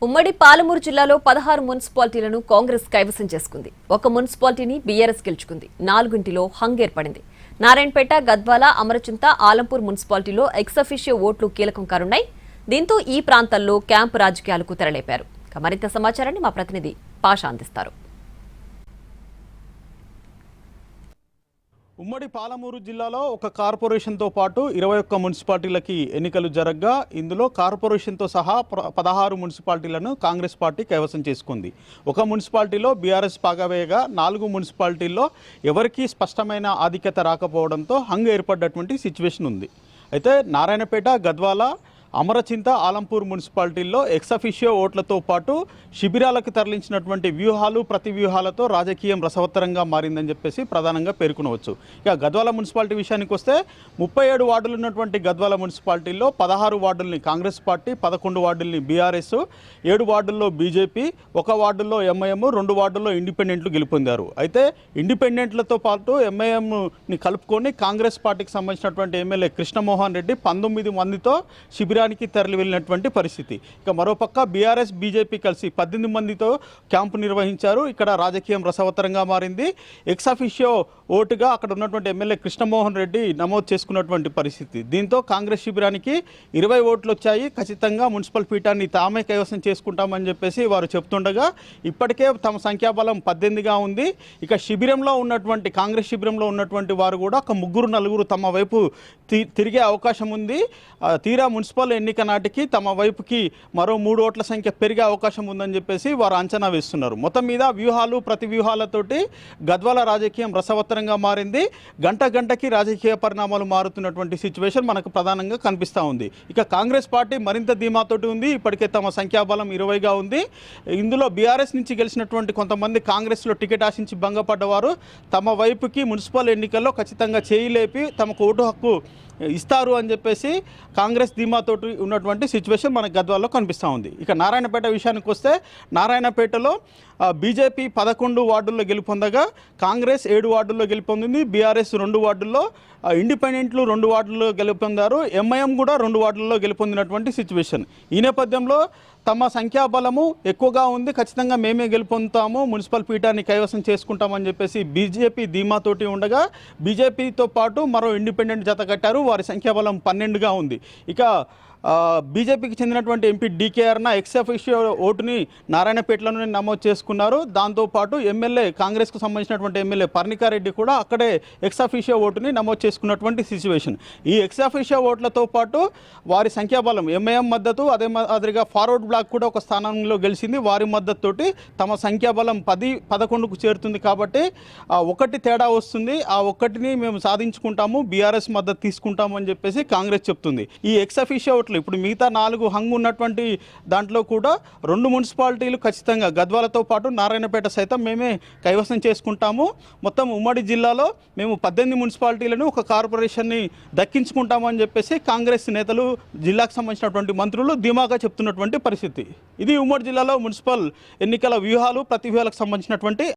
ఉమ్మడి పాలమూరు జిల్లాలో 16 మున్సిపాలిటీలను కాంగ్రెస్ కైవసం చేసుకుంది. ఒక మున్సిపాలిటీని బీఆర్ఎస్ గెలుచుకుంది. 4 హంగ్ ఏర్పడింది. నారాయణపేట, గద్వాల, అమరచింత, ఆలంపూర్ మున్సిపాలిటీలో ఎక్సఫిషియో ఓట్లు కీలకం కానున్నాయి. దీంతో ఈ ప్రాంతాల్లో క్యాంపు రాజకీయాలకు తెరలేపారు. మరింత సమాచారాన్ని మా ప్రతినిధి పాషా అందిస్తారు. ఉమ్మడి పాలమూరు జిల్లాలో ఒక కార్పొరేషన్తో పాటు 21 మున్సిపాలిటీలకి ఎన్నికలు జరగగా ఇందులో కార్పొరేషన్తో సహా 16 మున్సిపాలిటీలను కాంగ్రెస్ పార్టీ కైవసం చేసుకుంది. ఒక మున్సిపాలిటీలో బీఆర్ఎస్ పాగవేయగా 4 మున్సిపాలిటీల్లో ఎవరికీ స్పష్టమైన ఆధిక్యత రాకపోవడంతో హంగ్ ఏర్పడ్డటువంటి సిచ్యువేషన్ ఉంది. అయితే నారాయణపేట, గద్వాల, అమరచింత, ఆలంపూర్ మున్సిపాలిటీల్లో ఎక్సఫిషియో ఓట్లతో పాటు శిబిరాలకు తరలించినటువంటి వ్యూహాలు, ప్రతి వ్యూహాలతో రాజకీయం రసవత్తరంగా మారిందని చెప్పేసి ప్రధానంగా పేర్కొనవచ్చు. ఇక గద్వాల మున్సిపాలిటీ విషయానికి వస్తే 37 వార్డులు ఉన్నటువంటి గద్వాల మున్సిపాలిటీల్లో 16 వార్డుల్ని కాంగ్రెస్ పార్టీ, 11 వార్డుల్ని బీఆర్ఎస్, 7 వార్డుల్లో బీజేపీ, 1 వార్డుల్లో ఎంఐఎం, 2 వార్డుల్లో ఇండిపెండెంట్లు గెలుపొందారు. అయితే ఇండిపెండెంట్లతో పాటు ఎంఐఎంని కలుపుకొని కాంగ్రెస్ పార్టీకి సంబంధించినటువంటి ఎమ్మెల్యే కృష్ణమోహన్ రెడ్డి 19 మందితో శిబిరానికి తరలి వెళ్ళినటువంటి పరిస్థితి. ఇక మరోపక్క బీఆర్ఎస్, బీజేపీ కలిసి 18 మందితో క్యాంపు నిర్వహించారు. ఇక్కడ రాజకీయం రసవత్తరంగా మారింది. ఎక్సఫిషియో ఓటుగా అక్కడ ఉన్నటువంటి ఎమ్మెల్యే కృష్ణమోహన్ రెడ్డి నమోదు చేసుకున్నటువంటి పరిస్థితి. దీంతో కాంగ్రెస్ శిబిరానికి 20 ఓట్లు వచ్చాయి. ఖచ్చితంగా మున్సిపల్ పీఠాన్ని తామే కైవసం చేసుకుంటామని చెప్పేసి వారు చెప్తుండగా ఇప్పటికే తమ సంఖ్యాబలం 18గా ఉంది. ఇక శిబిరంలో ఉన్నటువంటి కాంగ్రెస్ శిబిరంలో ఉన్నటువంటి వారు కూడా ఒక 3-4 తమ వైపు తిరిగే అవకాశం ఉంది. తీరా మున్సిపల్ ఎన్నిక నాటికి తమ వైపుకి మరో 3 ఓట్ల సంఖ్య పెరిగే అవకాశం ఉందని చెప్పేసి వారు అంచనా వేస్తున్నారు. మొత్తం మీద వ్యూహాలు, ప్రతి వ్యూహాలతోటి గద్వాల రాజకీయం రసవత్తరంగా మారింది. గంటకి రాజకీయ పరిణామాలు మారుతున్నటువంటి సిచ్యువేషన్ మనకు ప్రధానంగా కనిపిస్తూ ఉంది. ఇక కాంగ్రెస్ పార్టీ మరింత ధీమాతోటి ఉంది. ఇప్పటికే తమ సంఖ్యాబలం 20గా ఉంది. ఇందులో బీఆర్ఎస్ నుంచి గెలిచినటువంటి కొంతమంది కాంగ్రెస్లో టికెట్ ఆశించి భంగపడ్డవారు తమ వైపుకి మున్సిపల్ ఎన్నికల్లో ఖచ్చితంగా చేయిలేపి తమకు ఓటు హక్కు ఇస్తారు అని చెప్పేసి కాంగ్రెస్ ధీమాతోటి ఉన్నటువంటి సిచ్యువేషన్ మనకు గద్వాల్లో కనిపిస్తూ ఉంది. ఇక నారాయణపేట విషయానికి వస్తే నారాయణపేటలో బీజేపీ 11 వార్డుల్లో గెలుపొందగా కాంగ్రెస్ 7 వార్డుల్లో గెలుపొందింది. బీఆర్ఎస్ 2 వార్డుల్లో, ఇండిపెండెంట్లు 2 వార్డుల్లో గెలుపొందారు. ఎంఐఎం కూడా 2 వార్డుల్లో గెలుపొందినటువంటి సిచ్యువేషన్. ఈ నేపథ్యంలో తమ సంఖ్యాబలము ఎక్కువగా ఉంది, ఖచ్చితంగా మేమే గెలుపొందుతాము, మున్సిపల్ పీఠాన్ని కైవసం చేసుకుంటామని చెప్పేసి బీజేపీ ధీమాతోటి ఉండగా బీజేపీతో పాటు మరో ఇండిపెండెంట్ జత కట్టారు. వారి సంఖ్యాబలం 12గా ఉంది. ఇక బీజేపీకి చెందినటువంటి ఎంపీ డీకేఆర్న ఎక్సఫిషియో ఓటుని నారాయణపేటలోనే నమోదు చేసుకున్నారు. దాంతోపాటు ఎమ్మెల్యే, కాంగ్రెస్కు సంబంధించినటువంటి ఎమ్మెల్యే పర్ణికారెడ్డి కూడా అక్కడే ఎక్సఫిషియో ఓటుని నమోదు చేసుకున్నటువంటి సిచ్యువేషన్. ఈ ఎక్సఫిషియో ఓట్లతో పాటు వారి సంఖ్యాబలం ఎంఐఎం మద్దతు, అదే మాదిరిగా ఫార్వర్డ్ బ్లాక్ కూడా ఒక స్థానంలో గెలిచింది. వారి మద్దతుతోటి తమ సంఖ్యాబలం 10-11కు చేరుతుంది. కాబట్టి ఒకటి తేడా వస్తుంది. ఆ ఒక్కటిని మేము సాధించుకుంటాము, బీఆర్ఎస్ మద్దతు తీసుకుంటాము అని చెప్పేసి కాంగ్రెస్ చెప్తుంది. ఈ ఎక్సఫిషియో ఓట్లు ఇప్పుడు మిగతా 4 హంగ్ ఉన్నటువంటి దాంట్లో కూడా 2 మున్సిపాలిటీలు ఖచ్చితంగా గద్వాలతో పాటు నారాయణపేట సైతం మేమే కైవసం చేసుకుంటాము. మొత్తం ఉమ్మడి జిల్లాలో మేము 18 మున్సిపాలిటీలను, ఒక కార్పొరేషన్ని దక్కించుకుంటామని చెప్పేసి కాంగ్రెస్ నేతలు, జిల్లాకు సంబంధించినటువంటి మంత్రులు ధీమాగా చెప్తున్నటువంటి పరిస్థితి. ఇది ఉమ్మడి జిల్లాలో మున్సిపల్ ఎన్నికల వ్యూహాలు, ప్రతి వ్యూహాలకు సంబంధించినటువంటి